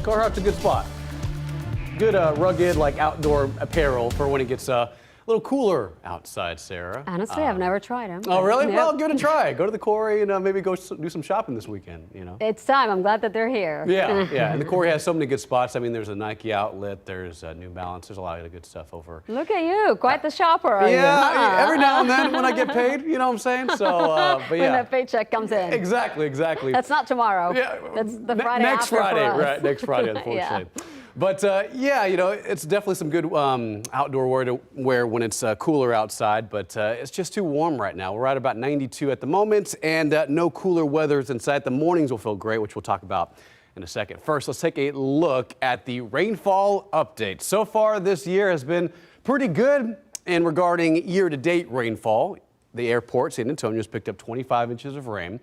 Carhartt's a good spot. Good rugged, like outdoor apparel for when it gets a little cooler outside, Sarah. Honestly, I've never tried them. Oh, really? Nope. Well, give it a try. Go to the quarry and maybe go do some shopping this weekend, you know? It's time. I'm glad that they're here. Yeah, yeah. And the quarry has so many good spots. I mean, there's a Nike outlet, there's New Balance. There's a lot of good stuff over. Look at you. Quite the shopper, are you? Yeah, every now and then when I get paid, you know what I'm saying? So, but yeah. When that paycheck comes in. Exactly. That's not tomorrow. Yeah. That's the Friday next after Friday, for us. right? Next Friday, unfortunately. Yeah. But yeah, you know, it's definitely some good outdoor wear to wear when it's cooler outside, but it's just too warm right now. We're at about 92 at the moment, and no cooler weather's inside. The mornings will feel great, which we'll talk about in a second. First, let's take a look at the rainfall update. So far this year has been pretty good in regarding year-to-date rainfall. The airport, San Antonio, has picked up 25 inches of rain.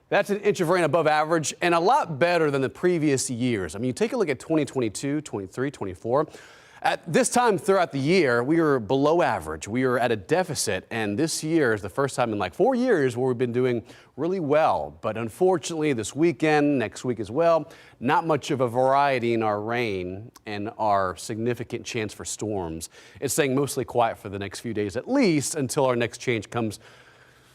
That's an inch of rain above average and a lot better than the previous years. I mean, you take a look at 2022, 23, 24. At this time throughout the year, we were below average. We were at a deficit, and this year is the first time in like 4 years where we've been doing really well. But unfortunately, this weekend, next week as well, not much of a variety in our rain and our significant chance for storms. It's staying mostly quiet for the next few days, at least until our next change comes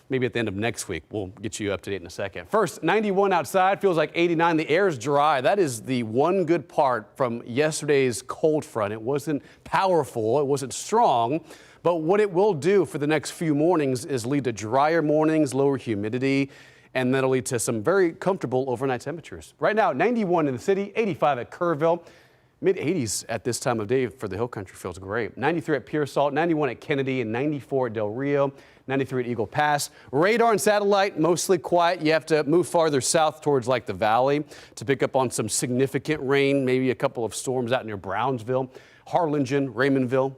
maybe at the end of next week. We'll get you up to date in a second. First, 91 outside, feels like 89. The air is dry. That is the one good part from yesterday's cold front. It wasn't powerful, it wasn't strong, but what it will do for the next few mornings is lead to drier mornings, lower humidity, and that'll lead to some very comfortable overnight temperatures. Right now, 91 in the city, 85 at Kerrville. Mid-80s at this time of day for the Hill Country feels great. 93 at Pearsall, 91 at Kennedy, and 94 at Del Rio, 93 at Eagle Pass. Radar and satellite, mostly quiet. You have to move farther south towards like the valley to pick up on some significant rain, maybe a couple of storms out near Brownsville, Harlingen, Raymondville,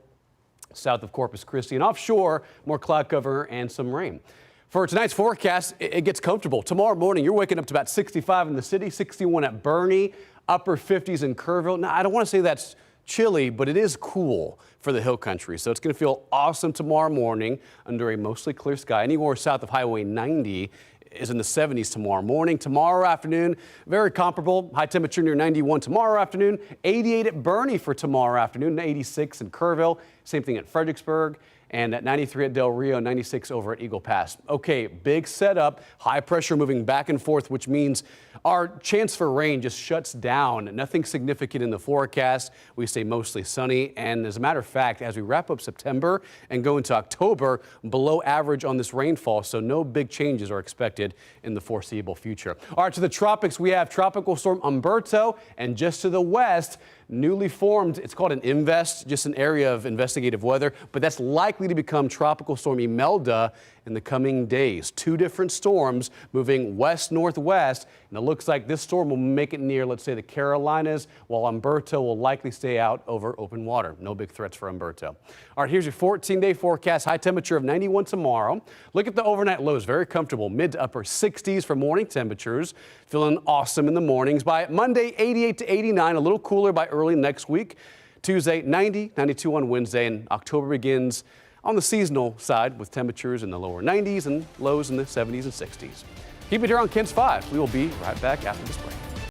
south of Corpus Christi, and offshore, more cloud cover and some rain. For tonight's forecast, it gets comfortable. Tomorrow morning, you're waking up to about 65 in the city, 61 at Bernie, upper 50s in Kerrville. Now, I don't want to say that's chilly, but it is cool for the Hill Country. So it's going to feel awesome tomorrow morning under a mostly clear sky. Anywhere south of Highway 90 is in the 70s tomorrow morning. Tomorrow afternoon, very comparable. High temperature near 91 tomorrow afternoon. 88 at Bernie for tomorrow afternoon. 86 in Kerrville. Same thing at Fredericksburg. And at 93 at Del Rio, 96 over at Eagle Pass. Okay, big setup, high pressure moving back and forth, which means our chance for rain just shuts down. Nothing significant in the forecast. We stay mostly sunny. And as a matter of fact, as we wrap up September and go into October, below average on this rainfall. So no big changes are expected in the foreseeable future. All right, to the tropics, we have Tropical Storm Umberto, and just to the west, newly formed, it's called an invest, just an area of investigative weather, but that's likely to become Tropical Storm Imelda in the coming days. Two different storms moving west-northwest, and it looks like this storm will make it near, let's say, the Carolinas, while Umberto will likely stay out over open water. No big threats for Umberto. All right, here's your 14-day forecast. High temperature of 91 tomorrow. Look at the overnight lows, very comfortable, mid to upper 60s for morning temperatures. Feeling awesome in the mornings. By Monday, 88 to 89, a little cooler by early next week. Tuesday, 90, 92 on Wednesday, and October begins on the seasonal side with temperatures in the lower 90s and lows in the 70s and 60s. Keep it here on KENS 5. We will be right back after this break.